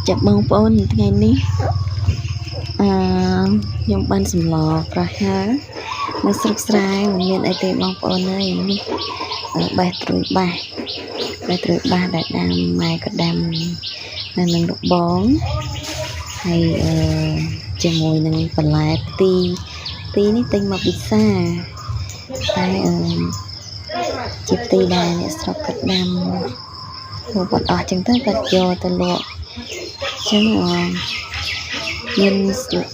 Chập bông bôngថ្ងៃនេះខ្ញុំបានសម្លប្រហើរនៅស្រុកស្រែមិនមានអីទេបងប្អូនអើយនេះបេះត្រួយបាសដែលដាំម៉ែក៏ដាំនៅនឹងលោកបងហើយជាមួយនឹងបន្លែទីនេះទិញមកពីផ្សារតែជាទីដែលអ្នកស្រុកគាត់ដាំហូបបាត់អស់ចឹងទៅគាត់យកទៅលក់ចឹងមានស្លឹក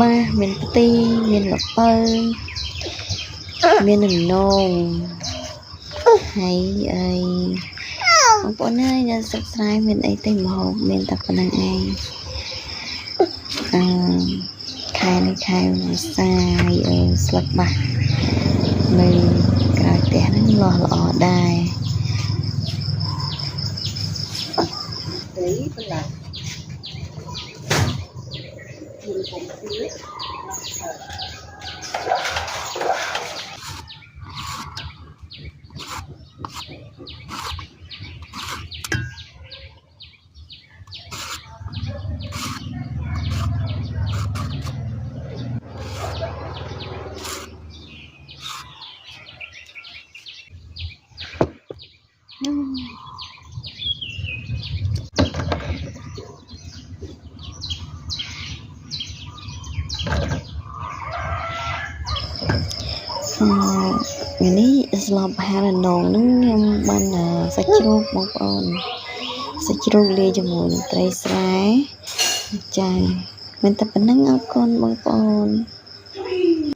បាសមានផ្ទីមានល្ពៅមានដំណងហើយបងប្អូនហើយនៅស្រុកស្រែមានអីទេម្ហូបមានតែប៉ុណ្្នឹងឯងខែនេះខែវស្សាហើយស្លឹកបាសនៅក្រៅផ្ទះហ្នឹងលាស់ល្អដែរនេះស្លបហារនងហ្នឹងខ្ញុំបានសាច់ជ្រូកបងប្អូនសាច់ជ្រូកលាយជាមួយនឹងត្រីស្រែចា៎មានតែប៉ុណ្្នឹងអរគុណបងប្អូន